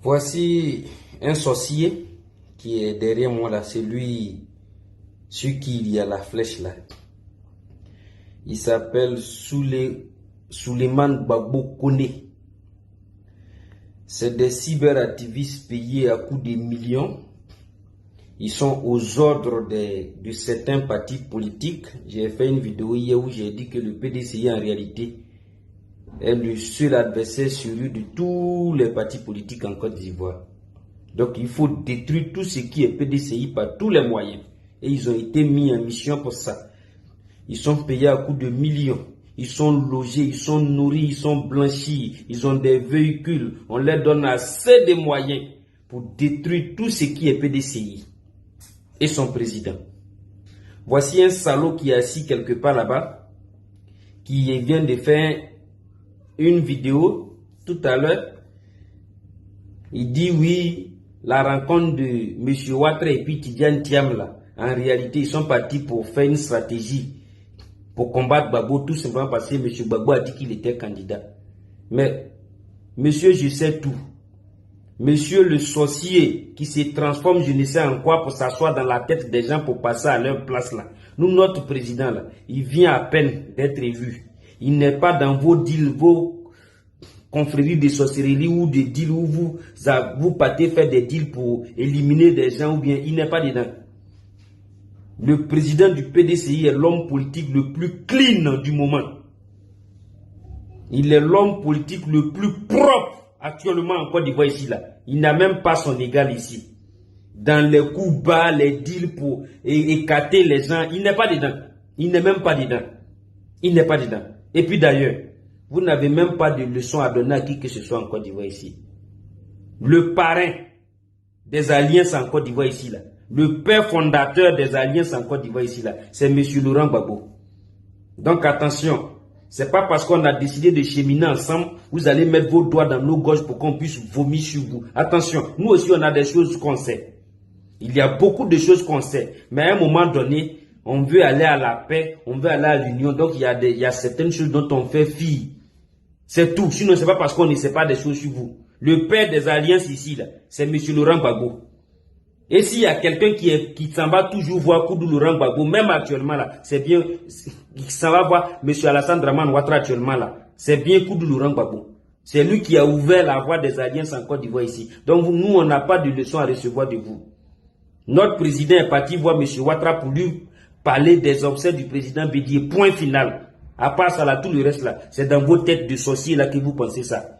Voici un sorcier qui est derrière moi là, c'est lui sur qui il y a la flèche là. Il s'appelle Souleymane Babo Kone. C'est des cyberactivistes payés à coups de millions. Ils sont aux ordres de certains partis politiques. J'ai fait une vidéo hier où j'ai dit que le PDCI en réalité est le seul adversaire sérieux de tous les partis politiques en Côte d'Ivoire. Donc il faut détruire tout ce qui est PDCI par tous les moyens. Et ils ont été mis en mission pour ça. Ils sont payés à coups de millions. Ils sont logés, ils sont nourris, ils sont blanchis. Ils ont des véhicules. On leur donne assez de moyens pour détruire tout ce qui est PDCI. Et son président. Voici un salaud qui est assis quelque part là-bas, qui vient de faire une vidéo tout à l'heure. Il dit oui, la rencontre de M. Ouattara et puis Tidiane Thiam là, en réalité ils sont partis pour faire une stratégie pour combattre Gbagbo, tout simplement parce que M. Gbagbo a dit qu'il était candidat. Mais monsieur, je sais tout. Monsieur le sorcier qui se transforme je ne sais en quoi pour s'asseoir dans la tête des gens pour passer à leur place là. Nous, notre président là, il vient à peine d'être élu. Il n'est pas dans vos deals, vos confréries de sorcellerie ou des deals où vous partez faire des deals pour éliminer des gens ou bien il n'est pas dedans. Le président du PDCI est l'homme politique le plus clean du moment. Il est l'homme politique le plus propre actuellement en Côte d'Ivoire ici là. Il n'a même pas son égal ici. Dans les coups bas, les deals pour écarter les gens, il n'est pas dedans. Il n'est même pas dedans. Il n'est pas dedans. Et puis d'ailleurs, vous n'avez même pas de leçon à donner à qui que ce soit en Côte d'Ivoire ici. Le parrain des alliances en Côte d'Ivoire ici là, le père fondateur des alliances en Côte d'Ivoire ici là, c'est M. Laurent Gbagbo. Donc attention. C'est pas parce qu'on a décidé de cheminer ensemble, vous allez mettre vos doigts dans nos gorges pour qu'on puisse vomir sur vous. Attention, nous aussi on a des choses qu'on sait. Il y a beaucoup de choses qu'on sait. Mais à un moment donné, on veut aller à la paix, on veut aller à l'union. Donc il y a certaines choses dont on fait fi. C'est tout. Sinon c'est pas parce qu'on ne sait pas des choses sur vous. Le père des alliances ici, là, c'est M. Laurent Gbagbo. Et s'il y a quelqu'un qui s'en va toujours voir Koudou Laurent Gbagbo, même actuellement là, c'est bien, qui s'en va voir M. Alassane Dramane Ouattara actuellement là, c'est bien Koudou Laurent Gbagbo. C'est lui qui a ouvert la voie des alliances en Côte d'Ivoire ici. Donc nous, on n'a pas de leçon à recevoir de vous. Notre président est parti voir M. Ouattara pour lui parler des obsèques du président Bédié. Point final. À part ça là, tout le reste là, c'est dans vos têtes de sorciers là que vous pensez ça.